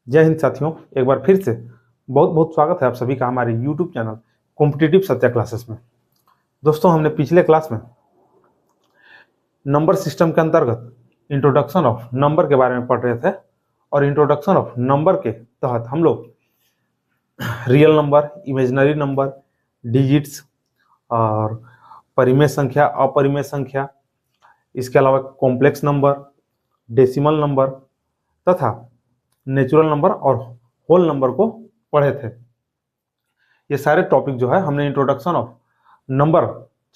जय हिंद साथियों, एक बार फिर से बहुत बहुत स्वागत है आप सभी का हमारे YouTube channel competitive Satya classes में। दोस्तों, हमने पिछले क्लास में नंबर सिस्टम के अंतर्गत इंट्रोडक्शन ऑफ नंबर के बारे में पढ़ रहे थे और इंट्रोडक्शन ऑफ नंबर के तहत हम लोग real number, imaginary number, digits और परिमेय संख्या, अपरिमेय संख्या, इसके अलावा कॉम्प्लेक्स नंबर, डेसिमल नंबर तथा नेचुरल नंबर और होल नंबर को पढ़े थे। ये सारे टॉपिक जो है हमने इंट्रोडक्शन ऑफ नंबर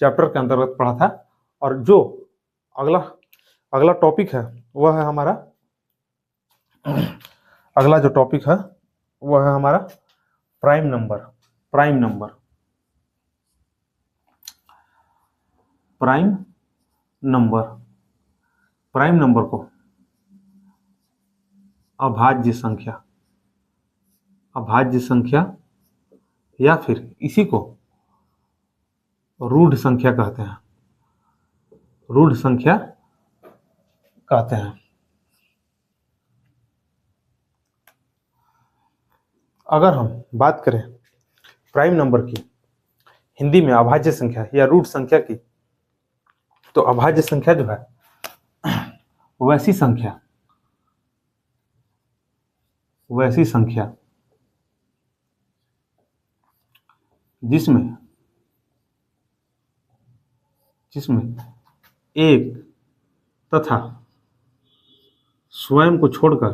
चैप्टर के अंतर्गत पढ़ा था। और जो अगला टॉपिक है वह है हमारा अगला जो टॉपिक है वह है हमारा प्राइम नंबर। प्राइम नंबर को अभाज्य संख्या या फिर इसी को रूढ़ संख्या कहते हैं। अगर हम बात करें प्राइम नंबर की हिंदी में अभाज्य संख्या या रूढ़ संख्या की, तो अभाज्य संख्या जो है वैसी संख्या जिसमें एक तथा स्वयं को छोड़कर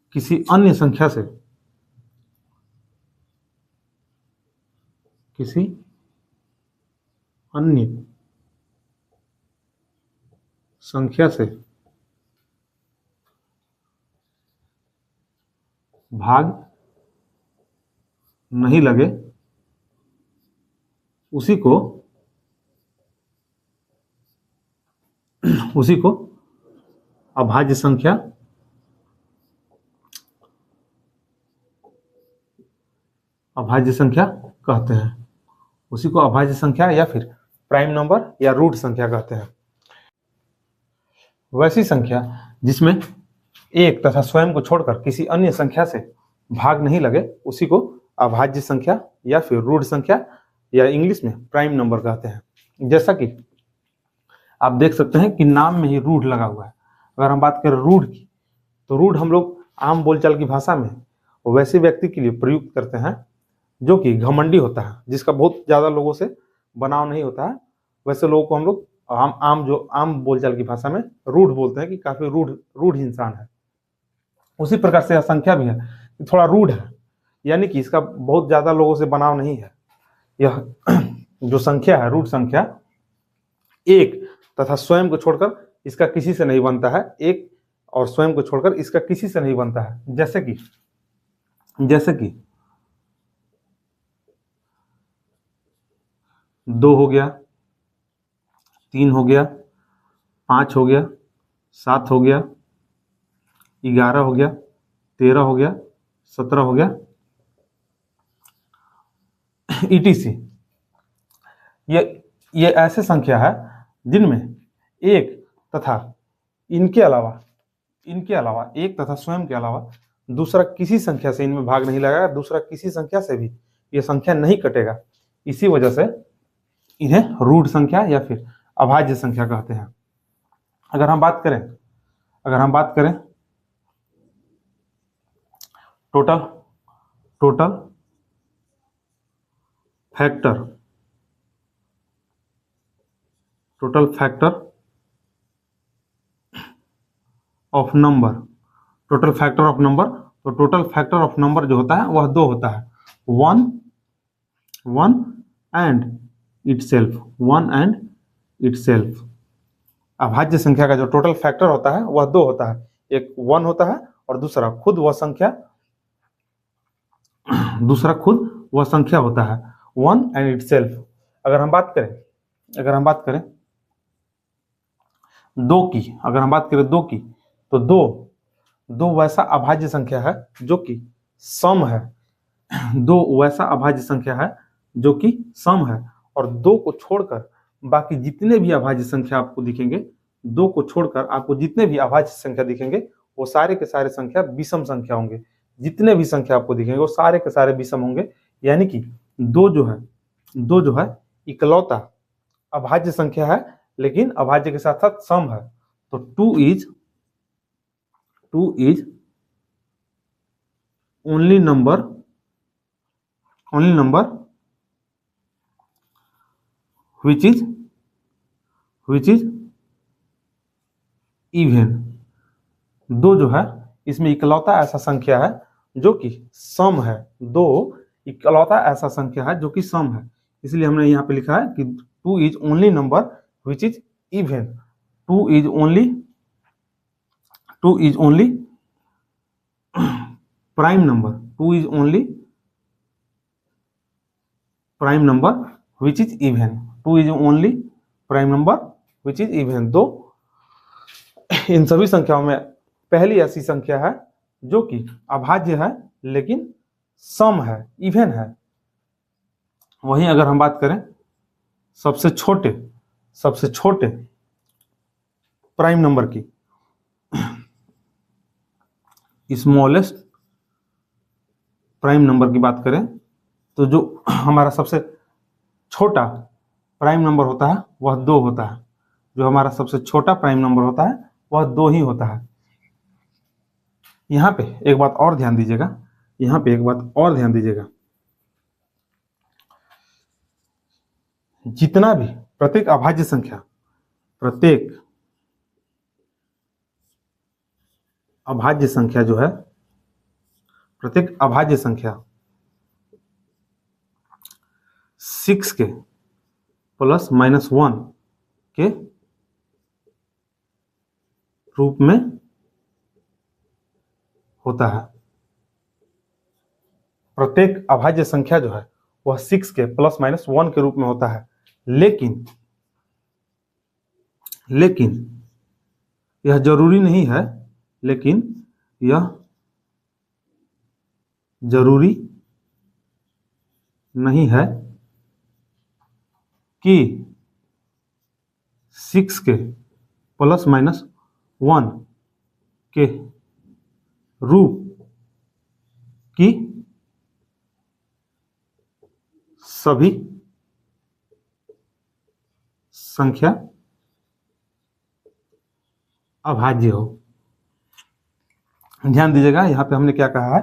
किसी अन्य संख्या से भाग नहीं लगे, उसी को अभाज्य संख्या कहते हैं। उसी को अभाज्य संख्या या फिर प्राइम नंबर या रूढ़ संख्या कहते हैं। वैसी संख्या जिसमें एक तथा स्वयं को छोड़कर किसी अन्य संख्या से भाग नहीं लगे, उसी को अभाज्य संख्या या फिर रूढ़ संख्या या इंग्लिश में प्राइम नंबर कहते हैं। जैसा कि आप देख सकते हैं कि नाम में ही रूढ़ लगा हुआ है। अगर हम बात करें रूढ़ की, तो रूढ़ हम लोग आम बोलचाल की भाषा में वैसे व्यक्ति के लिए प्रयुक्त करते हैं जो कि घमंडी होता है, जिसका बहुत ज्यादा लोगों से बनाव नहीं होता है। वैसे लोगों को हम लोग आम बोलचाल की भाषा में रूढ़ बोलते हैं कि काफी रूढ़ इंसान है। उसी प्रकार से यह संख्या भी है, थोड़ा रूढ़ है, यानी कि इसका बहुत ज्यादा लोगों से बनाव नहीं है। यह जो संख्या है, रूढ़ संख्या, एक तथा स्वयं को छोड़कर इसका किसी से नहीं बनता है। एक और स्वयं को छोड़कर इसका किसी से नहीं बनता है। जैसे कि 2 हो गया, 3 हो गया, 5 हो गया, 7 हो गया, 11 हो गया, 13 हो गया, 17 हो गया, etc। ये ऐसे संख्या है जिनमें एक तथा इनके अलावा एक तथा स्वयं के अलावा दूसरा किसी संख्या से इनमें भाग नहीं लगेगा, दूसरा किसी संख्या से भी ये संख्या नहीं कटेगा। इसी वजह से इन्हें रूढ़ संख्या या फिर अभाज्य संख्या कहते हैं। अगर हम बात करें टोटल फैक्टर ऑफ नंबर, तो टोटल फैक्टर ऑफ नंबर जो होता है वह 2 होता है, 1 एंड इटसेल्फ। अभाज्य संख्या का जो टोटल फैक्टर होता है वह 2 होता है, एक 1 होता है और दूसरा खुद वह संख्या होता है, 1 एंड इटसेल्फ। अगर हम बात करें 2 की, तो 2 वैसा अभाज्य संख्या है जो कि सम है। 2 वैसा अभाज्य संख्या है जो कि सम है, और 2 को छोड़कर बाकी जितने भी अभाज्य संख्या आपको दिखेंगे, 2 को छोड़कर आपको जितने भी अभाज्य संख्या दिखेंगे वो सारे के सारे संख्या विषम संख्या होंगे। जितने भी संख्या आपको दिखेंगे वो सारे के सारे विषम होंगे, यानी कि 2 जो है इकलौता अभाज्य संख्या है, लेकिन अभाज्य के साथ साथ सम है। तो 2 is only number which is even. 2 जो है इसमें इकलौता ऐसा संख्या है जो कि सम है। 2 इकलौता ऐसा संख्या है जो कि सम है, इसलिए हमने यहाँ पे लिखा है कि 2 is only number which is even. 2 is only prime number. 2 is only prime number which is even. 2 is only prime number which is even. 2 इन सभी संख्याओं में पहली ऐसी संख्या है जो कि अभाज्य है लेकिन सम है, इवन है। वहीं अगर हम बात करें सबसे छोटे प्राइम नंबर की, स्मॉलेस्ट प्राइम नंबर की बात करें तो जो हमारा सबसे छोटा प्राइम नंबर होता है वह 2 होता है। जो हमारा सबसे छोटा प्राइम नंबर होता है वह 2 ही होता है। यहाँ पे एक बात और ध्यान दीजिएगा, जितना भी प्रत्येक अभाज्य संख्या 6 के प्लस माइनस 1 के रूप में होता है। प्रत्येक अभाज्य संख्या जो है वह 6 के प्लस माइनस 1 के रूप में होता है, लेकिन यह जरूरी नहीं है कि 6 के प्लस माइनस 1 के रूप की सभी संख्या अभाज्य हो। ध्यान दीजिएगा, यहाँ पे हमने क्या कहा है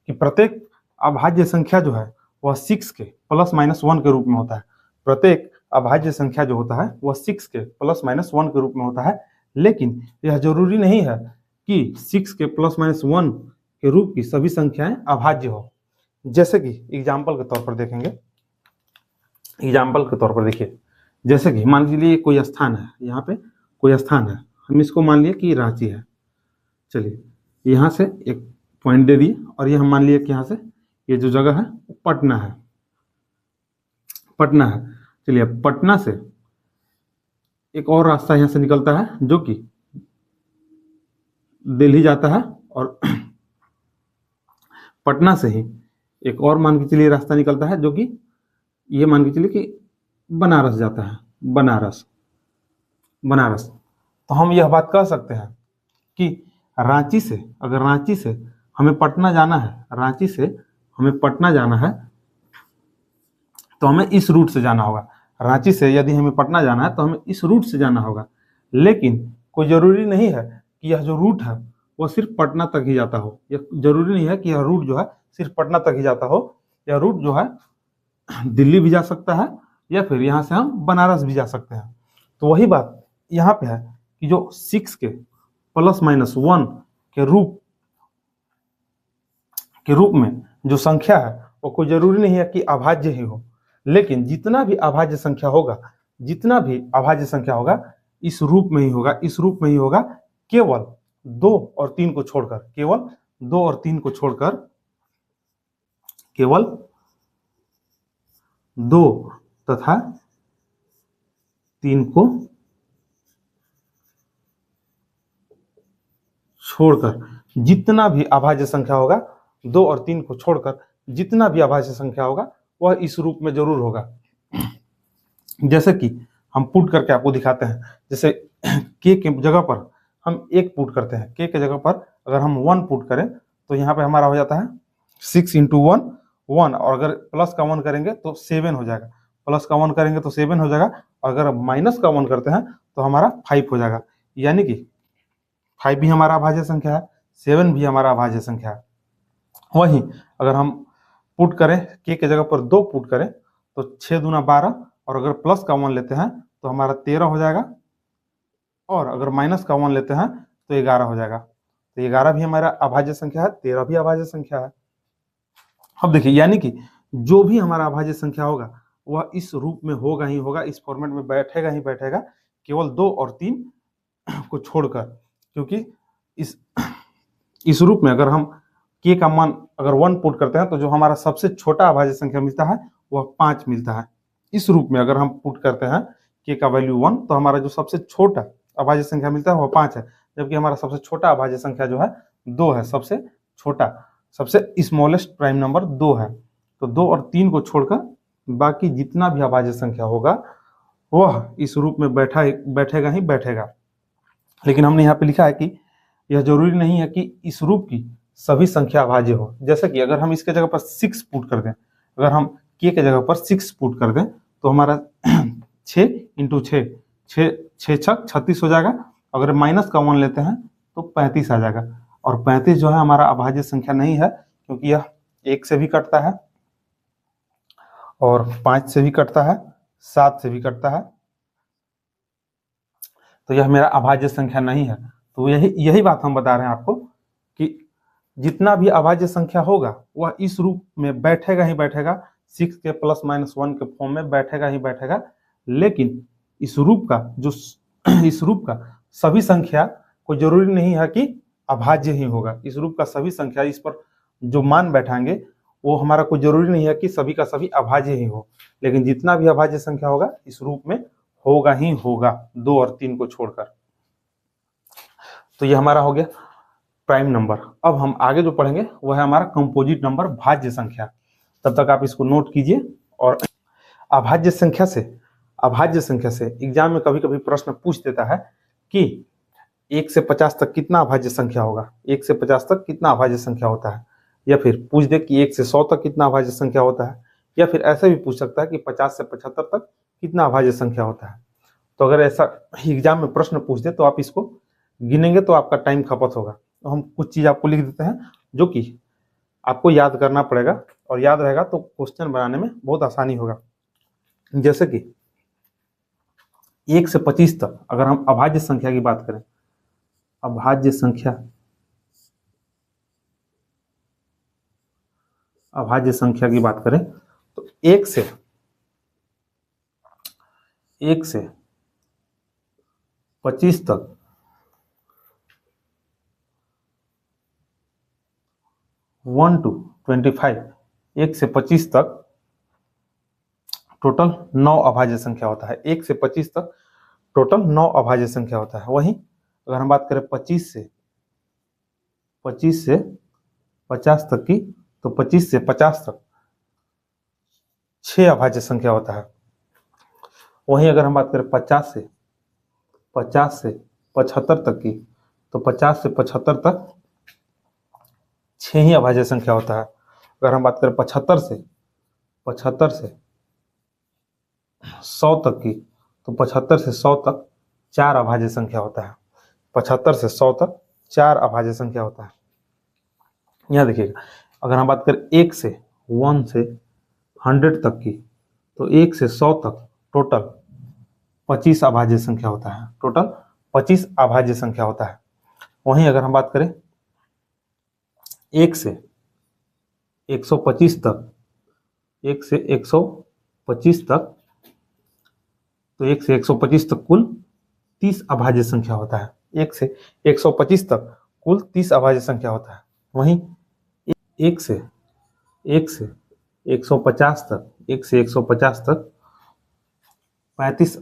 कि प्रत्येक अभाज्य संख्या जो है वह 6 के प्लस माइनस 1 के रूप में होता है। प्रत्येक अभाज्य संख्या जो होता है वह 6 के प्लस माइनस 1 के रूप में होता है, लेकिन यह जरूरी नहीं है कि 6 के प्लस माइनस 1 के रूप की सभी संख्याएं अभाज्य हो। जैसे कि एग्जाम्पल के तौर पर देखिए, जैसे कि मान लीजिए कोई स्थान है, यहाँ पे कोई स्थान है, हम इसको मान लिए कि रांची है। चलिए यहाँ से एक पॉइंट दे दिए और ये हम मान लिए कि यहाँ से ये जो जगह है पटना है। चलिए पटना से एक और रास्ता यहाँ से निकलता है जो कि दिल्ली जाता है, और पटना से ही एक और मान के चलिए रास्ता निकलता है जो कि ये मान के चलिए कि बनारस जाता है। बनारस। तो हम यह बात कह सकते हैं कि रांची से हमें पटना जाना है, तो हमें इस रूट से जाना होगा। रांची से यदि हमें पटना जाना है तो हमें इस रूट से जाना होगा, लेकिन कोई जरूरी नहीं है कि यह जो रूट है वह सिर्फ पटना तक ही जाता हो। यह जरूरी नहीं है कि यह रूट जो है सिर्फ पटना तक ही जाता हो। यह रूट जो है दिल्ली भी जा सकता है या फिर यहाँ से हम बनारस भी जा सकते हैं। तो वही बात यहाँ पे है कि जो 6 के प्लस माइनस 1 के रूप में जो संख्या है वो कोई जरूरी नहीं है कि अभाज्य ही हो, लेकिन जितना भी अभाज्य संख्या होगा इस रूप में ही होगा, केवल 2 और 3 को छोड़कर, केवल 2 तथा 3 को छोड़कर जितना भी अभाज्य संख्या होगा, 2 और 3 को छोड़कर जितना भी अभाज्य संख्या होगा वह इस रूप में जरूर होगा। जैसे कि हम पुट करके आपको दिखाते हैं। जैसे के जगह पर हम 1 पुट करते हैं, के जगह पर अगर हम 1 पुट करें तो यहाँ पे हमारा हो जाता है 6 × 1 1, और अगर प्लस का 1 करेंगे तो 7 हो जाएगा, प्लस का 1 करेंगे तो 7 हो जाएगा, और अगर माइनस का 1 करते हैं तो हमारा 5 हो जाएगा। यानी कि 5 भी हमारा अभाज्य संख्या है, 7 भी हमारा अभाज्य संख्या है। वहीं अगर हम पुट करें, के जगह पर 2 पुट करें तो 6 दूना 12, और अगर प्लस का 1 लेते हैं तो हमारा 13 हो जाएगा, और अगर माइनस का 1 लेते हैं तो 11 हो जाएगा। तो 11 भी हमारा अभाज्य संख्या है, 13 भी अभाज्य संख्या है। अब देखिए, यानी कि जो भी हमारा अभाज्य संख्या होगा वह इस रूप में होगा ही होगा, इस फॉर्मेट में बैठेगा ही बैठेगा, केवल 2 और 3 को छोड़कर। क्योंकि इस रूप में अगर हम के का मान अगर 1 पुट करते हैं तो जो हमारा सबसे छोटा अभाज्य संख्या मिलता है वह 5 मिलता है। इस रूप में अगर हम पुट करते हैं के का वैल्यू 1 तो हमारा जो सबसे छोटा अभाज्य संख्या मिलता है वह 5 है, जबकि हमारा सबसे छोटा अभाज्य संख्या जो है 2 है। सबसे छोटा, सबसे स्मॉलेस्ट प्राइम नंबर 2 है। तो 2 और 3 को छोड़कर बाकी जितना भी अभाज्य संख्या होगा वह इस रूप में बैठेगा ही बैठेगा। लेकिन हमने यहाँ पे लिखा है कि यह जरूरी नहीं है कि इस रूप की सभी संख्या अभाज्य हो। जैसे कि अगर हम इसके जगह पर 6 पुट कर दें, अगर हम के जगह पर 6 पुट कर दें तो हमारा 6 × 6 6 छक 36 हो जाएगा। अगर माइनस का 1 लेते हैं तो 35 आ जाएगा, और 35 जो है हमारा अभाज्य संख्या नहीं है, क्योंकि यह 1 से भी कटता है, और 5 से भी कटता है, 7 से भी कटता है, तो यह मेरा अभाज्य संख्या नहीं है। तो यही बात हम बता रहे हैं आपको कि जितना भी अभाज्य संख्या होगा वह इस रूप में बैठेगा ही बैठेगा, 6 के ±1 के फॉर्म में बैठेगा ही बैठेगा। लेकिन इस रूप का सभी संख्या को जरूरी नहीं है कि अभाज्य ही होगा। इस रूप का सभी संख्या, इस पर जो मान बैठाएंगे वो हमारा कोई जरूरी नहीं है कि सभी का सभी अभाज्य ही हो, लेकिन जितना भी अभाज्य संख्या होगा इस रूप में होगा ही होगा, 2 और 3 को छोड़कर। तो ये हमारा हो गया प्राइम नंबर। अब हम आगे जो पढ़ेंगे वह है हमारा कंपोजिट नंबर, भाज्य संख्या। तब तक आप इसको नोट कीजिए। और अभाज्य संख्या से एग्जाम में कभी कभी प्रश्न पूछ देता है कि 1 से 50 तक कितना अभाज्य संख्या होगा, 1 से 50 तक कितना अभाज्य संख्या होता है, या फिर पूछ दे कि 1 से 100 तक कितना अभाज्य संख्या होता है, या फिर ऐसे भी पूछ सकता है कि 50 से 75 तक कितना अभाज्य संख्या होता है। तो अगर ऐसा एग्जाम में प्रश्न पूछ दे तो आप इसको गिनेंगे तो आपका टाइम खपत होगा। तो हम कुछ चीज आपको लिख देते हैं जो कि आपको याद करना पड़ेगा, और याद रहेगा तो क्वेश्चन बनाने में बहुत आसानी होगा। जैसे कि 1 से 25 तक अगर हम अभाज्य संख्या की बात करें, अभाज्य संख्या की बात करें तो 1 से 25 तक 1 to 25, 1 से 25 तक टोटल 9 अभाज्य संख्या होता है। 1 से 25 तक टोटल 9 अभाज्य संख्या होता है। वहीं अगर हम बात करें 25 से 50 तक की, तो 25 से 50 तक 6 अभाज्य संख्या होता है। वहीं अगर हम बात करें 50 से 75 तक की, तो 50 से 75 तक 6 ही अभाज्य संख्या होता है। अगर हम बात करें 75 से 100 तक की, तो 75 से 100 तक 4 अभाज्य संख्या होता है। 75 से 100 तक 4 अभाज्य संख्या होता है। यहाँ देखिएगा, अगर हम बात करें 1 से 100 तक की, तो 1 से 100 तक टोटल 25 अभाज्य संख्या होता है। टोटल 25 अभाज्य संख्या होता है। वहीं अगर हम बात करें 1 से 125 तक, 1 से 125 तक, तो 1 से 125 तक कुल 30 अभाज्य संख्या होता है। 1 से 125 तक कुल 30 अभाज्य संख्या होता है। वहीं 1 से 150 तक, 1 से 150 तक 35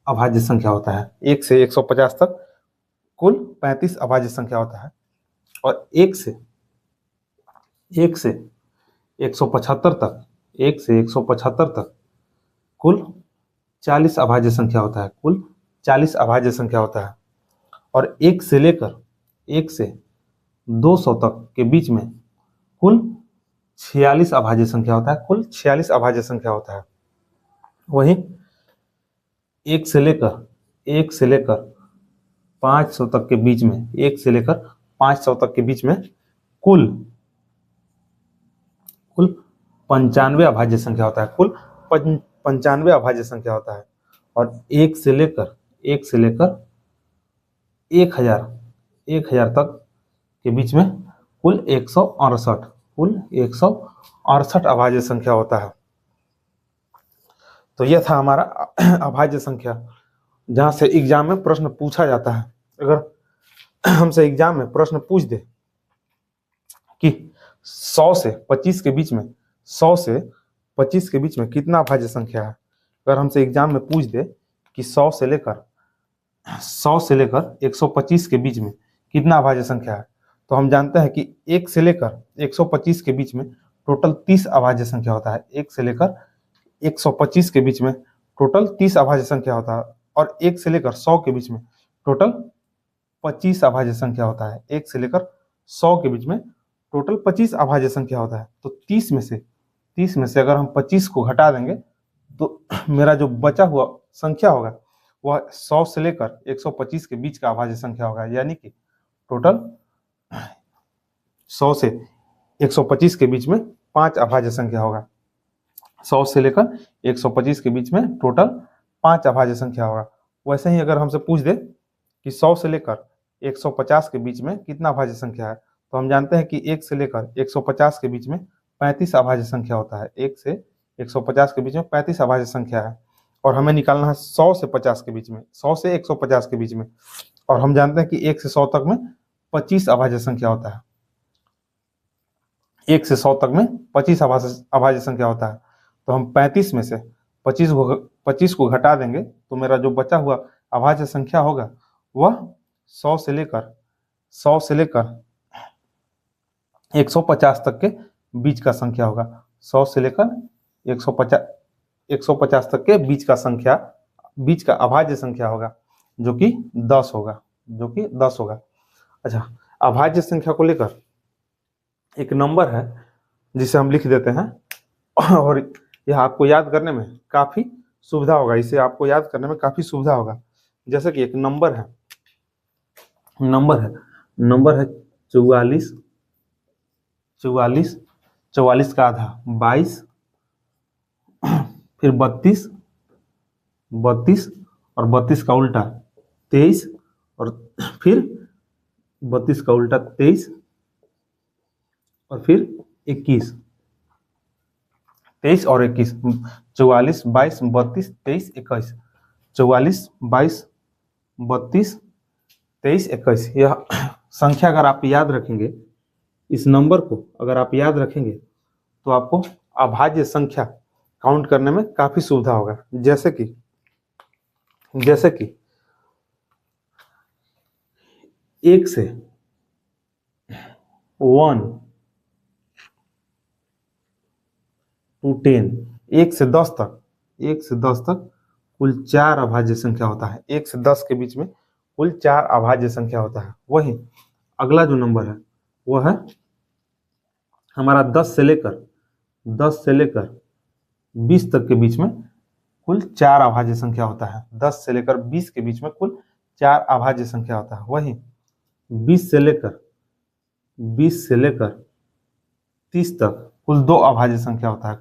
अभाज्य संख्या होता है। 1 से 150 तक कुल 35 अभाज्य संख्या होता है। और 1 से 175 तक, 1 से 175 तक कुल 40 अभाज्य संख्या होता है, कुल 40 अभाज्य संख्या होता है। और 1 से लेकर 1 से 200 तक के बीच में कुल 46 अभाज्य संख्या होता है, कुल 46 अभाज्य संख्या होता है। वहीं 1 से लेकर 500 तक के बीच में 1 से लेकर 500 तक के बीच में कुल 95 अभाज्य संख्या होता है, कुल 95 अभाज्य संख्या होता है। और 1 से लेकर 1000 तक के बीच में कुल 168 अभाज्य संख्या होता है। तो यह था हमारा अभाज्य संख्या, जहां से एग्जाम में प्रश्न पूछा जाता है। अगर हमसे एग्जाम में प्रश्न पूछ दे कि 100 से 25 के बीच में कितना अभाज्य संख्या है, अगर हमसे एग्जाम में पूछ दे कि 100 से लेकर 125 के बीच में कितना अभाज्य संख्या है, तो हम जानते हैं कि 1 से लेकर 125 के बीच में टोटल 30 अभाज्य संख्या होता है। 1 से लेकर 125 के बीच में टोटल 30 अभाज्य संख्या होता है। और 1 से लेकर 100 के बीच में टोटल 25 अभाज्य संख्या होता है। 1 से लेकर 100 के बीच में टोटल 25 अभाज्य संख्या होता है। तो 30 में से अगर हम 25 को घटा देंगे तो मेरा जो बचा हुआ संख्या होगा वह 100 से लेकर 125 के बीच का अभाज्य संख्या होगा। यानी कि टोटल 100 से 125 के बीच में 5 अभाज्य संख्या होगा। 100 से लेकर 125 के बीच में टोटल 5 अभाज्य संख्या होगा। वैसे ही अगर हमसे पूछ दे कि 100 से लेकर 150 के बीच में कितना अभाज्य संख्या है, तो हम जानते हैं कि 1 से लेकर 150 के बीच में 35 अभाज्य संख्या होता है। 1 से 150 के बीच में 35 अभाज्य संख्या है। और हमें निकालना है 100 से 50 के बीच में, 100 से 150 के बीच में। और हम जानते हैं कि 1 से 100 तक में 25 अभाज्य संख्या होता है। 1 से 100 तक में 25 अभाज्य संख्या होता है। तो हम 35 में से 25 को घटा देंगे तो मेरा जो बचा हुआ अभाज्य संख्या होगा वह 100 से लेकर 150 तक के बीच का संख्या होगा। 100 से लेकर 150 तक के बीच का अभाज्य संख्या होगा, जो कि 10 होगा। अच्छा, अभाज्य संख्या को लेकर एक नंबर है जिसे हम लिख देते हैं, और यह आपको याद करने में काफी सुविधा होगा। जैसे कि एक नंबर है 44 का आधा 22, फिर 32 और 32 का उल्टा 23, और फिर 32 का उल्टा 23, और फिर 21। 23 और 21, 44, 22, 32, 23, 21। 44, 22, 32, 23, 21। यह संख्या अगर आप याद रखेंगे, इस नंबर को अगर आप याद रखेंगे तो आपको अभाज्य संख्या काउंट करने में काफी सुविधा होगा। जैसे कि 1 से 1 to 10, 1 से 10 तक कुल 4 अभाज्य संख्या होता है। 1 से 10 के बीच में कुल 4 अभाज्य संख्या होता है। वहीं अगला जो नंबर है वह है हमारा 10 से लेकर 20 तक के बीच में कुल 4 अभाज्य संख्या होता है। 10 से लेकर 20 के बीच में कुल 4 अभाज्य संख्या होता है। वहीं 20 से लेकर 30 तक कुल 2 अभाज्य संख्या होता है।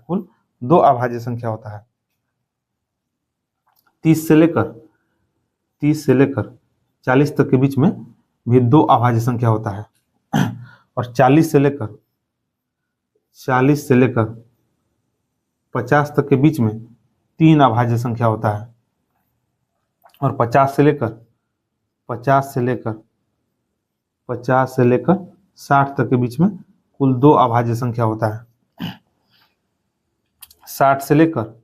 30 से लेकर 40 तक के बीच में भी 2 अभाज्य संख्या होता है। और 40 से लेकर 50 तक के बीच में 3 अभाज्य संख्या होता है। और 50 से लेकर 60 तक के बीच में कुल 2 अभाज्य संख्या होता है। 60 से लेकर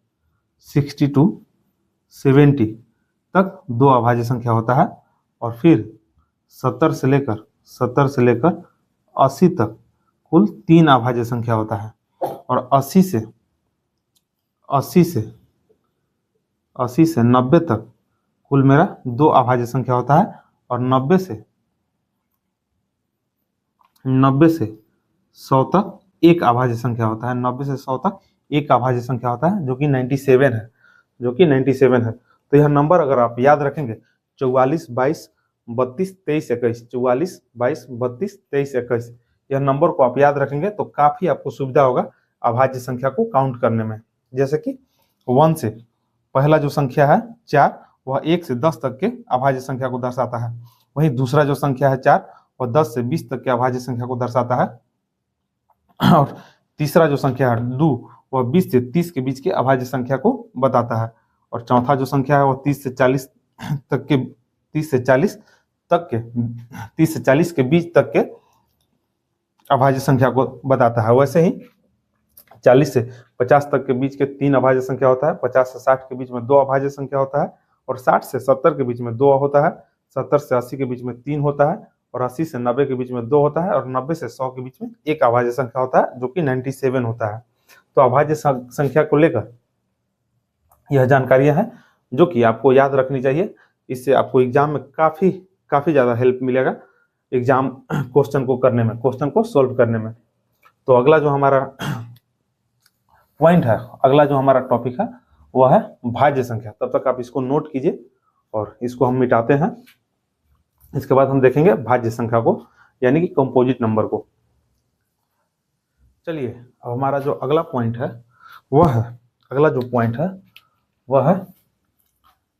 60 to 70 तक 2 अभाज्य संख्या होता है। और फिर 70 से लेकर 80 तक कुल 3 अभाज्य संख्या होता है। और 80 80 से 90 तक कुल मेरा 2 अभाज्य संख्या होता है, और 90 से 100 तक एक अभाज्य संख्या होता है। 90 से 100 तक एक अभाज्य संख्या होता है, जो कि 97 है, तो यह नंबर अगर आप याद रखेंगे 44, 22, 32, 23, 21, 44, 22, 32, 23, 21, यह नंबर को आप याद रखेंगे तो काफी आपको सुविधा होगा अभाज्य संख्या को काउंट करने में। जैसे कि 1 से पहला जो संख्या है 4, वह 1 से 10 तक के अभाज्य संख्या को दर्शाता है। वहीं दूसरा जो संख्या है 4, वह 10 से 20 तक के अभाज्य संख्या को दर्शाता है। और तीसरा जो संख्या है 2, वह 20 से 30 के बीच के अभाज्य संख्या को बताता है। और चौथा जो संख्या है वह 30 से 40 के बीच तक के अभाज्य संख्या को बताता है। वैसे ही 40 से 50 तक के बीच के 3 अभाज्य संख्या होता है, 50 से 60 के बीच में 2 अभाज्य संख्या होता है, और 60 से 70 के बीच में 2 होता है, 70 से 80 के बीच में 3 होता है, और 80 से 90 के बीच में 2 होता है, और 90 से 100 के बीच में एक अभाज्य संख्या होता है, जो कि 97 होता है। तो अभाज्य संख्या को लेकर यह जानकारियां हैं जो कि आपको याद रखनी चाहिए। इससे आपको एग्जाम में काफी ज्यादा हेल्प मिलेगा एग्जाम क्वेश्चन को करने में, क्वेश्चन को सॉल्व करने में। तो अगला जो हमारा पॉइंट है, अगला जो हमारा टॉपिक है वह है भाज्य संख्या। तब तक आप इसको नोट कीजिए और इसको हम मिटाते हैं। इसके बाद हम देखेंगे भाज्य संख्या को, यानी कि कंपोजिट नंबर को। चलिए, अब हमारा जो अगला पॉइंट है वह है, अगला जो पॉइंट है वह है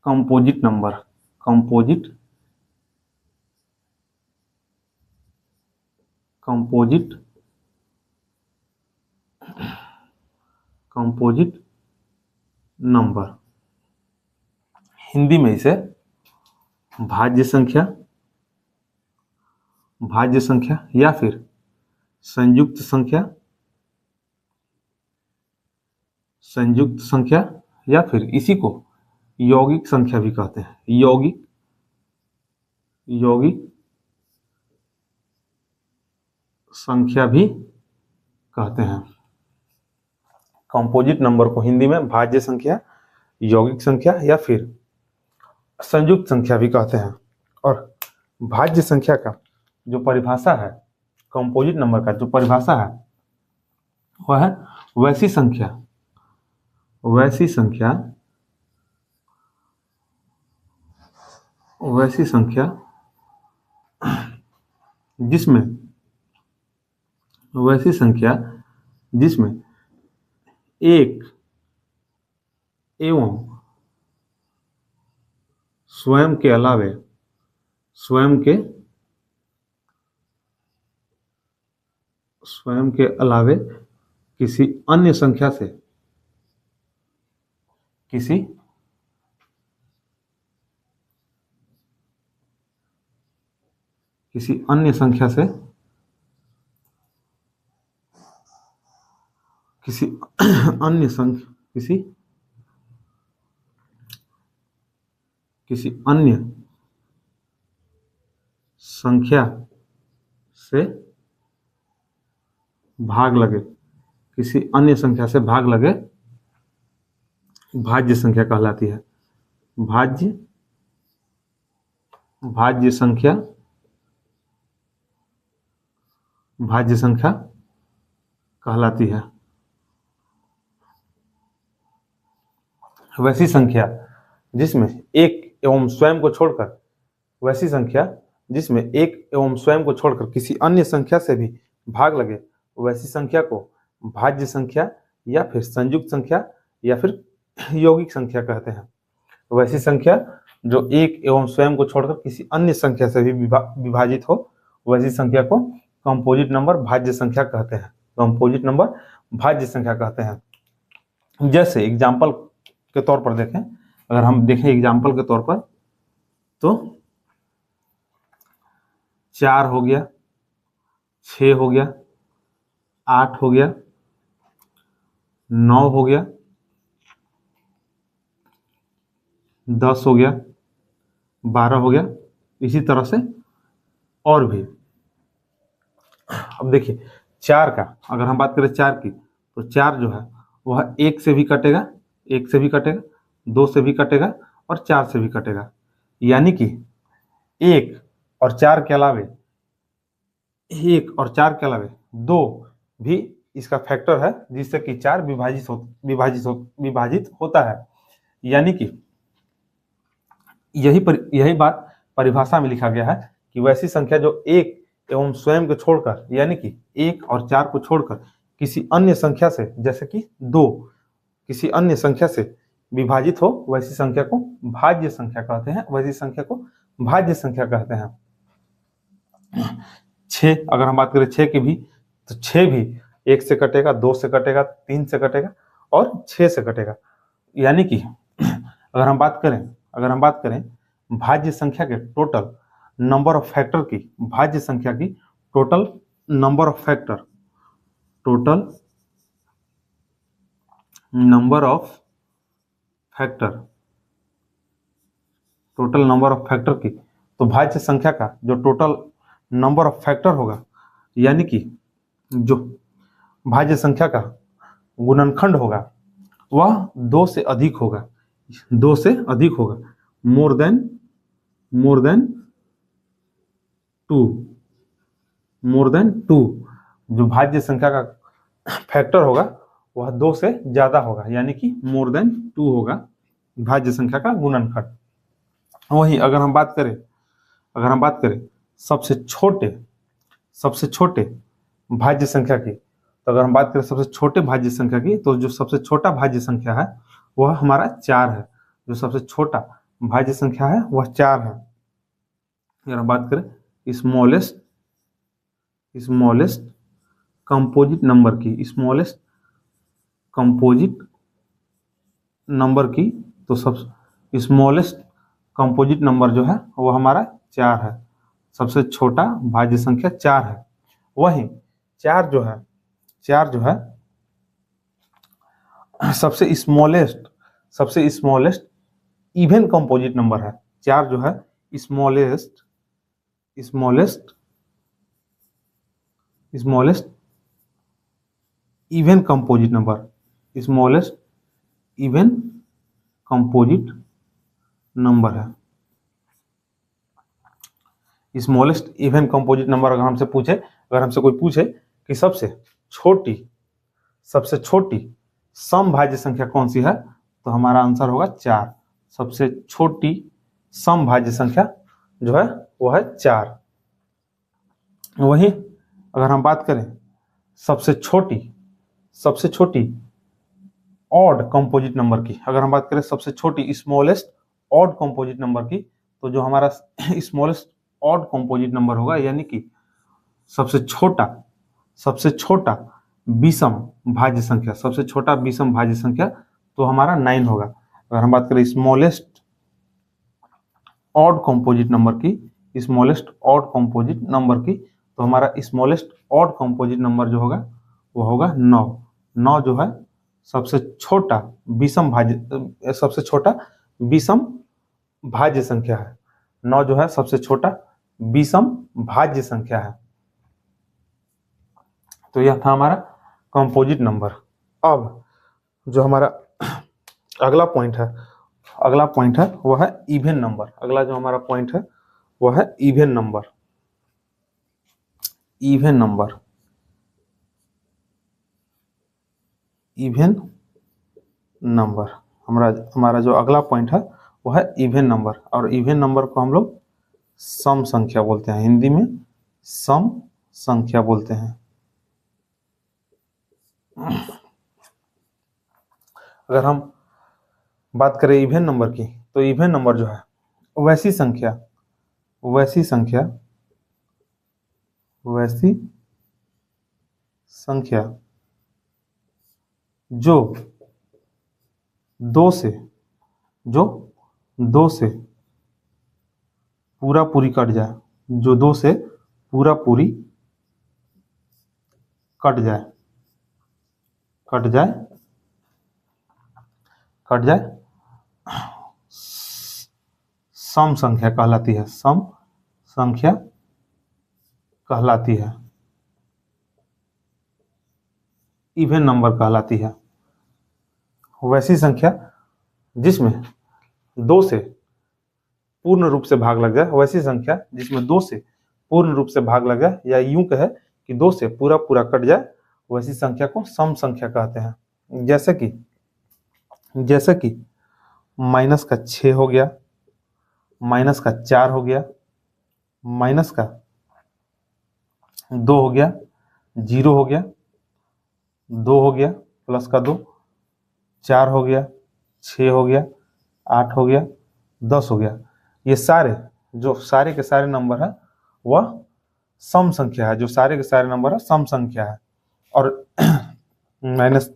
composite number. Composite number, Hindi में इसे भाज्य संख्या या फिर संयुक्त संख्या या फिर इसी को यौगिक संख्या भी कहते हैं। यौगिक संख्या भी कहते हैं। कंपोजिट नंबर को हिंदी में भाज्य संख्या, यौगिक संख्या या फिर संयुक्त संख्या भी कहते हैं। और भाज्य संख्या का जो परिभाषा है, कंपोजिट नंबर का जो परिभाषा है वह है वैसी संख्या जिसमें एक एवं स्वयं के अलावे किसी अन्य संख्या से किसी अन्य संख्या से भाग लगे, भाज्य संख्या कहलाती है। भाज्य संख्या कहलाती है। वैसी संख्या जिसमें एक एवं स्वयं को छोड़कर किसी अन्य संख्या से भी भाग लगे, वैसी संख्या को भाज्य संख्या या फिर संयुक्त संख्या या फिर यौगिक संख्या कहते हैं। वैसी संख्या जो एक एवं स्वयं को छोड़कर किसी अन्य संख्या से भी विभाजित हो, वैसी संख्या को कंपोजिट नंबर भाज्य संख्या कहते हैं। जैसे एग्जाम्पल के तौर पर देखें, अगर हम देखें एग्जाम्पल के तौर पर, तो 4 हो गया, 6 हो गया, 8 हो गया, 9 हो गया, 10 हो गया, 12 हो गया, इसी तरह से और भी। अब देखिए 4 का अगर हम बात करें 4 की, तो 4 जो है वह 1 से भी कटेगा, 2 से भी कटेगा और 4 से भी कटेगा, यानी कि 1 और 4 के अलावे 2 भी इसका फैक्टर है, जिससे कि 4 विभाजित होता है। यानी कि यही बात परिभाषा में लिखा गया है कि वैसी संख्या जो 1 एवं स्वयं को छोड़कर, यानी कि 1 और 4 को छोड़कर किसी अन्य संख्या से, जैसे कि 2, किसी अन्य संख्या से विभाजित हो, वैसी संख्या को भाज्य संख्या कहते हैं। वैसी संख्या को भाज्य संख्या कहते हैं। 6, अगर हम बात करें 6 की भी, तो 6 भी 1 से कटेगा, 2 से कटेगा, 3 से कटेगा और 6 से कटेगा। यानी कि अगर हम बात करें भाज्य संख्या के टोटल नंबर ऑफ फैक्टर की, भाज्य संख्या की टोटल नंबर ऑफ फैक्टर की, तो भाज्य संख्या का जो टोटल नंबर ऑफ फैक्टर होगा, यानी कि जो भाज्य संख्या का गुणनखंड होगा वह 2 से अधिक होगा, मोर देन 2। जो भाज्य संख्या का फैक्टर होगा वह 2 से ज्यादा होगा, यानी कि मोर देन 2 होगा भाज्य संख्या का गुणनखंड। वही अगर हम बात करें सबसे छोटे भाज्य संख्या की, तो अगर हम बात करें सबसे छोटे भाज्य संख्या की, तो जो सबसे छोटा भाज्य संख्या है वह हमारा 4 है। जो सबसे छोटा भाज्य संख्या है वह 4 है। अगर हम बात करें स्मॉलेस्ट कंपोजिट नंबर की, तो सब स्मॉलेस्ट कंपोजिट नंबर जो है वो हमारा 4 है। सबसे छोटा भाज्य संख्या 4 है। वहीं 4 जो है सबसे स्मॉलेस्ट इवन कंपोजिट नंबर है। 4 जो है स्मॉलेस्ट इवन कंपोजिट नंबर है। स्मॉलेस्ट इवन कंपोजिट नंबर अगर हमसे कोई पूछे कि सबसे छोटी सम भाज्य संख्या कौन सी है, तो हमारा आंसर होगा 4। सबसे छोटी सम भाज्य संख्या जो है वो है 4। वही अगर हम बात करें सबसे छोटी ऑड कंपोजिट नंबर की, अगर हम बात करें सबसे छोटी स्मॉलेस्ट ऑड कंपोजिट नंबर की, तो जो हमारा स्मॉलेस्ट ऑड कंपोजिट नंबर होगा, यानी कि सबसे छोटा विषम भाज्य संख्या, तो हमारा 9 होगा। अगर हम बात करें स्मॉलेस्ट ऑड कंपोजिट नंबर की, तो हमारा स्मॉलेस्ट ऑड कंपोजिट नंबर जो होगा वो होगा 9। 9 जो है सबसे छोटा विषम भाज्य संख्या है। 9 जो है सबसे छोटा विषम भाज्य संख्या है। तो यह था हमारा कंपोजिट नंबर। अब जो हमारा अगला पॉइंट है वह है इवन नंबर। अगला जो हमारा पॉइंट है वह है इवन नंबर। हमारा जो अगला पॉइंट है वह है इवन नंबर, और इवन नंबर को हम लोग सम संख्या बोलते हैं। हिंदी में सम संख्या बोलते हैं। अगर हम बात करें इवन नंबर की, तो इवन नंबर जो है वैसी संख्या जो 2 से पूरा पूरी कट जाए, सम संख्या कहलाती है, इवन नंबर कहलाती है। वैसी संख्या जिसमें 2 से पूर्ण रूप से भाग लग जाए, वैसी संख्या जिसमें 2 से पूर्ण रूप से भाग लग जाए, या यूं कहे कि 2 से पूरा पूरा कट जाए, वैसी संख्या को सम संख्या कहते हैं। जैसे कि माइनस का 6 हो गया, माइनस का 4 हो गया, माइनस का 2 हो गया, 0 हो गया, 2 हो गया, प्लस का 2, 4 हो गया, 6 हो गया, 8 हो गया, 10 हो गया। ये सारे जो सारे के सारे नंबर है वह सम संख्या है, जो सारे के सारे नंबर है सम संख्या है। और माइनस,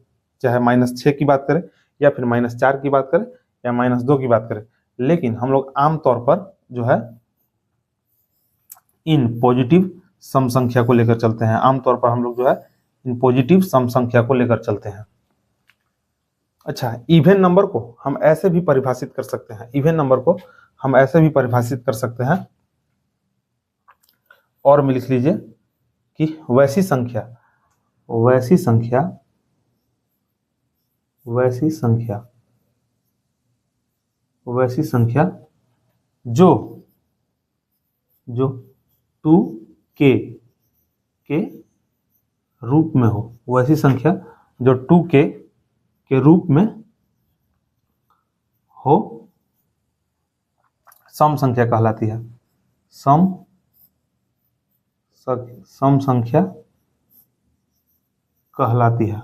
चाहे -6 की बात करें, या फिर -4 की बात करें, या -2 की बात करें, लेकिन हम लोग आमतौर पर जो है इन पॉजिटिव सम संख्या को लेकर चलते हैं। आमतौर पर हम लोग जो है इन पॉजिटिव सम संख्या को लेकर चलते हैं। अच्छा, इवन नंबर को हम ऐसे भी परिभाषित कर सकते हैं, इवन नंबर को हम ऐसे भी परिभाषित कर सकते हैं, और में लिख लीजिए कि वैसी संख्या जो 2k के रूप में हो, वैसी संख्या जो 2k के रूप में हो, सम संख्या कहलाती है। सम संख्या कहलाती है।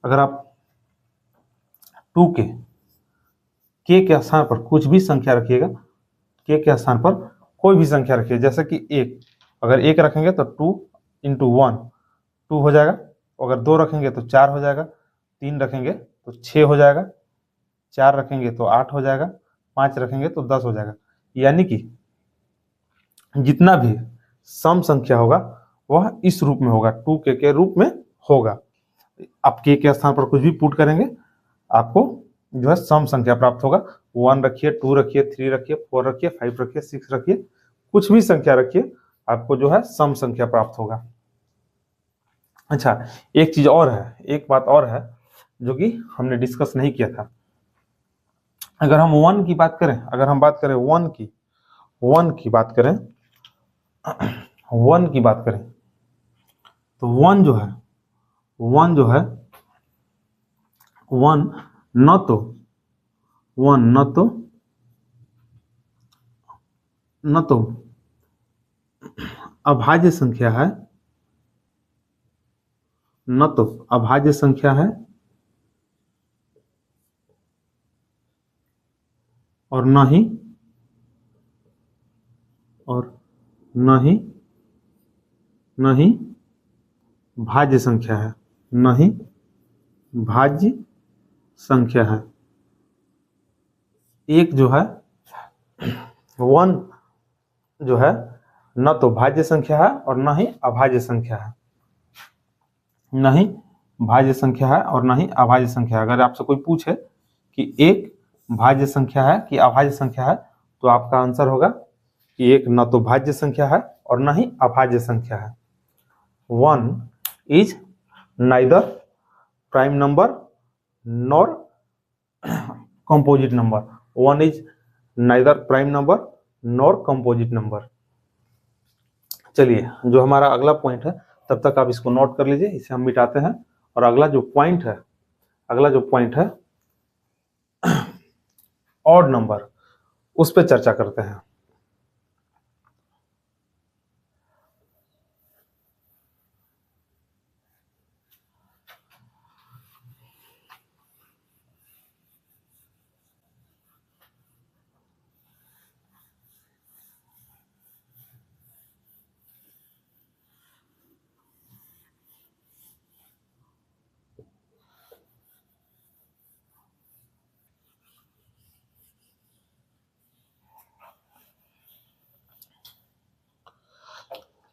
अगर आप 2k के स्थान पर कुछ भी संख्या रखिएगा, के स्थान पर कोई भी संख्या रखिए, जैसे कि 1, अगर 1 रखेंगे तो 2 × 1 2 हो जाएगा, अगर 2 रखेंगे तो 4 हो जाएगा, 3 रखेंगे तो 6 हो जाएगा, 4 रखेंगे तो 8 हो जाएगा, 5 रखेंगे तो 10 हो जाएगा। यानी कि जितना भी सम संख्या होगा वह इस रूप में होगा, 2k के रूप में होगा। आप के स्थान पर कुछ भी पुट करेंगे, आपको जो है सम संख्या प्राप्त होगा। 1 रखिए, 2 रखिए, 3 रखिए, 4 रखिए, 5 रखिए, 6 रखिए, कुछ भी संख्या रखिए, आपको जो है सम संख्या प्राप्त होगा। अच्छा, एक चीज और है, एक बात और है जो कि हमने डिस्कस नहीं किया था। अगर हम 1 की बात करें, 1 की बात करें तो 1 जो है 1 न तो अभाज्य संख्या है, और न ही भाज्य संख्या है, एक जो है 1 जो है न तो भाज्य संख्या है और न ही अभाज्य संख्या है, अगर आपसे कोई पूछे कि एक भाज्य संख्या है कि अभाज्य संख्या है, तो आपका आंसर होगा कि एक न तो भाज्य संख्या है और न ही अभाज्य संख्या है। 1 is neither prime number nor composite number. 1 is neither prime number nor composite number. चलिए, जो हमारा अगला पॉइंट है, तब तक आप इसको नोट कर लीजिए, इसे हम मिटाते हैं, और अगला जो पॉइंट है ऑड नंबर, उस पर चर्चा करते हैं।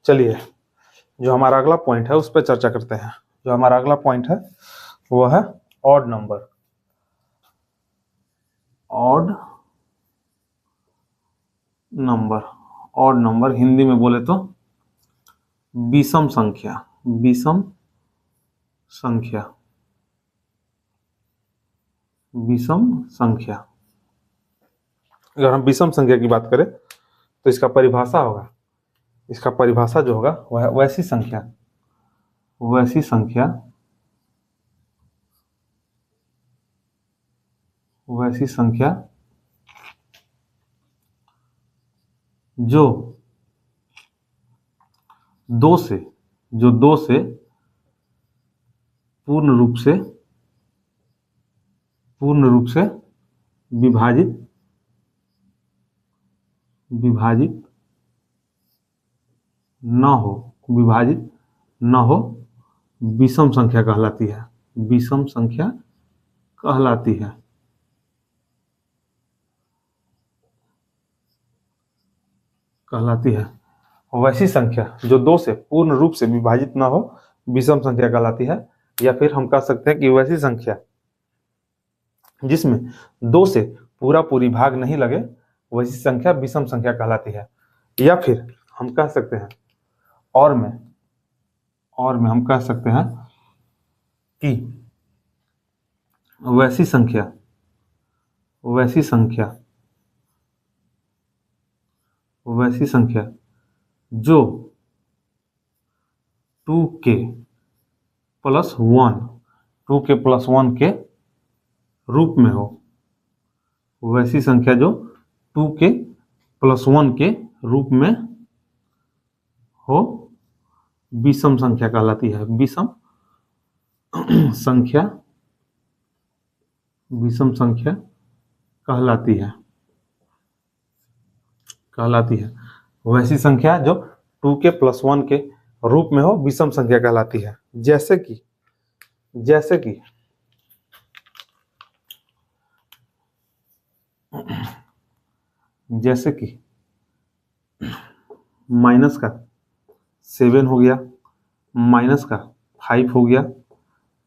चलिए, जो हमारा अगला पॉइंट है उस पर चर्चा करते हैं। जो हमारा अगला पॉइंट है वो है odd number. Odd number Hindi में बोले तो विषम संख्या। विषम संख्या। अगर हम विषम संख्या की बात करें तो इसका परिभाषा होगा, इसका परिभाषा जो होगा वह वैसी संख्या, वैसी संख्या, वैसी संख्या जो दो से पूर्ण रूप से विभाजित न हो विषम संख्या कहलाती है, विषम संख्या कहलाती है। वैसी संख्या जो दो से पूर्ण रूप से विभाजित ना हो विषम संख्या कहलाती है। या फिर हम कह सकते हैं कि वैसी संख्या जिसमें दो से पूरी भाग नहीं लगे वैसी संख्या विषम संख्या कहलाती है। या फिर हम कह सकते हैं और में हम कह सकते हैं कि वैसी संख्या जो 2k + 1 के रूप में हो, वैसी संख्या जो 2k + 1 के रूप में हो विषम संख्या कहलाती है। विषम संख्या कहलाती है। वैसी संख्या जो 2k + 1 के रूप में हो विषम संख्या कहलाती है। जैसे कि माइनस का 7 हो गया, माइनस का 5 हो गया,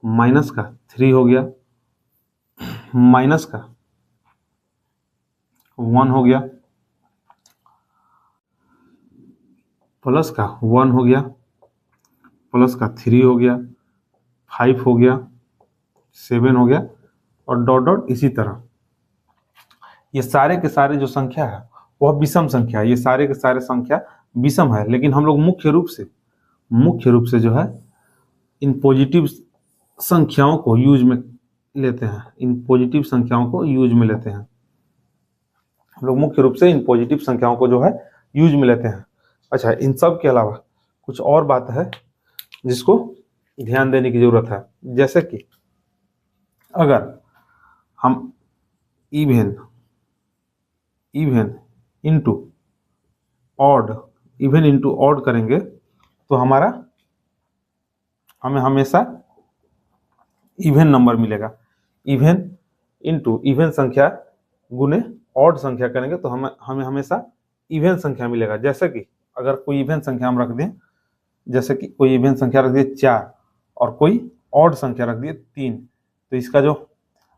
माइनस का 3 हो गया, माइनस का 1 हो गया, प्लस का 1 हो गया, प्लस का 3 हो गया, 5 हो गया, 7 हो गया और डॉट डॉट इसी तरह। ये सारे के सारे जो संख्या है वह विषम संख्या है। ये सारे के सारे संख्या विषम है, लेकिन हम लोग मुख्य रूप से जो है इन पॉजिटिव संख्याओं को यूज में लेते हैं। हम लोग मुख्य रूप से इन पॉजिटिव संख्याओं को जो है यूज में लेते हैं। अच्छा, इन सब के अलावा कुछ और बात है जिसको ध्यान देने की जरूरत है। जैसे कि अगर हम इवन इंटू ऑड करेंगे तो हमें हमेशा इवन नंबर मिलेगा। इवन इंटू इवन संख्या गुने ऑड संख्या करेंगे तो हमें हमेशा इवन संख्या मिलेगा। जैसे कि अगर कोई इवन संख्या हम रख दें, जैसे कि कोई इवन संख्या रख दिए 4 और कोई ऑड संख्या रख दिए 3, तो इसका जो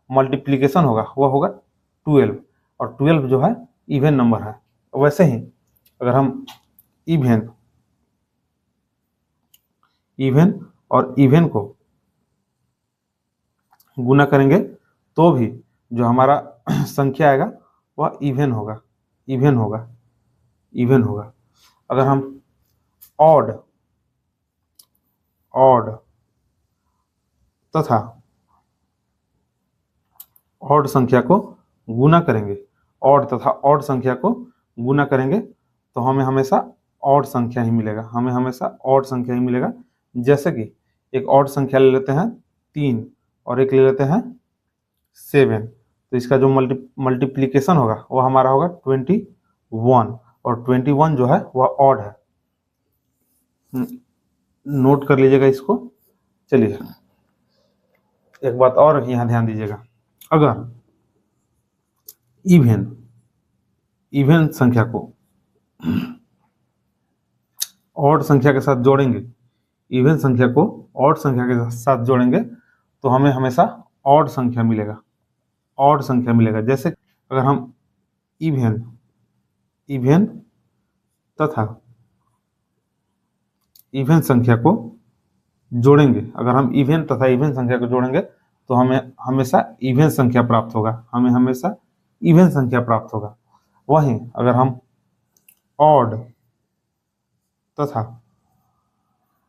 मल्टीप्लिकेशन होगा वह होगा 12 और 12 जो है इवन नंबर है। वैसे ही अगर हम इवन और इवन को गुना करेंगे तो भी जो हमारा संख्या आएगा वह इवन होगा। अगर हम ऑड तथा ऑड संख्या को गुना करेंगे, ऑड तथा ऑड संख्या को गुना करेंगे तो हमें हमेशा ऑड संख्या ही मिलेगा। जैसे कि एक ऑड संख्या ले लेते हैं 3 और एक ले लेते हैं 7, तो इसका जो मल्टीप्लिकेशन होगा वो हमारा होगा 21 और 21 जो है वह ऑड है। नोट कर लीजिएगा इसको। चलिए एक बात और यहाँ ध्यान दीजिएगा, अगर इवन संख्या को ऑड संख्या के साथ जोड़ेंगे, इवन संख्या को ऑड संख्या के साथ जोड़ेंगे तो हमें हमेशा ऑड संख्या मिलेगा। जैसे अगर हम इवन तथा इवन संख्या को जोड़ेंगे, अगर हम इवन तथा इवन संख्या को जोड़ेंगे तो हमें हमेशा इवन संख्या प्राप्त होगा, हमें हमेशा इवन संख्या प्राप्त होगा। वहीं अगर हम ऑड तथा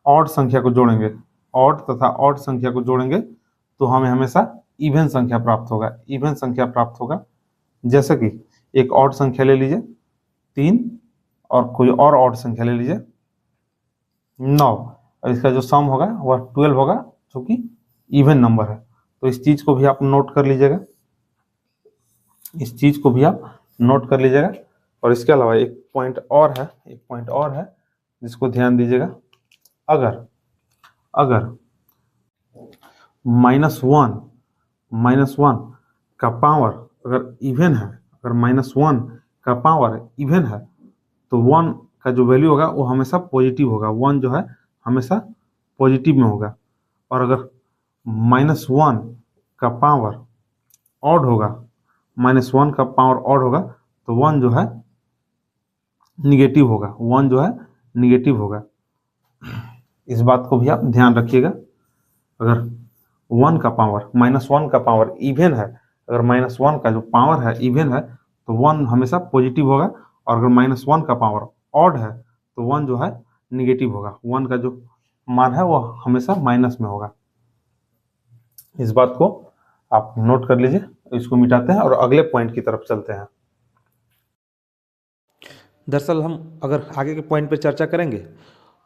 ऑड संख्या को जोड़ेंगे, ऑड तथा ऑड संख्या को जोड़ेंगे तो हमें हमेशा इवन संख्या प्राप्त होगा, इवन संख्या प्राप्त होगा। जैसे कि एक ऑड संख्या ले लीजिए 3 और कोई और ऑड संख्या ले लीजिए 9, और इसका जो सम होगा वह 12 होगा, जो कि इवन नंबर है। तो इस चीज को भी आप नोट कर लीजिएगा, इस चीज को भी आप नोट कर लीजिएगा। और इसके अलावा एक पॉइंट और है जिसको ध्यान दीजिएगा। अगर -1 का पावर अगर इवन है, अगर -1 का पावर इवन है तो 1 का जो वैल्यू होगा वो हमेशा पॉजिटिव होगा, 1 जो है हमेशा पॉजिटिव में होगा। और अगर -1 का पावर ऑड होगा, -1 का पावर ऑड होगा तो 1 जो है निगेटिव होगा, 1 जो है निगेटिव होगा। इस बात को भी आप ध्यान रखिएगा। अगर -1 का पावर इवन है, अगर -1 का जो पावर है इवन है तो 1 हमेशा पॉजिटिव होगा, और अगर -1 का पावर ऑड है तो 1 जो है निगेटिव होगा, 1 का जो मान है वो हमेशा माइनस में होगा। इस बात को आप नोट कर लीजिए। इसको मिटाते हैं और अगले पॉइंट की तरफ चलते हैं। दरअसल हम अगर आगे के पॉइंट पर चर्चा करेंगे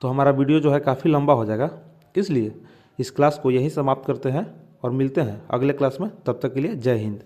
तो हमारा वीडियो जो है काफ़ी लंबा हो जाएगा, इसलिए इस क्लास को यहीं समाप्त करते हैं और मिलते हैं अगले क्लास में। तब तक के लिए जय हिंद।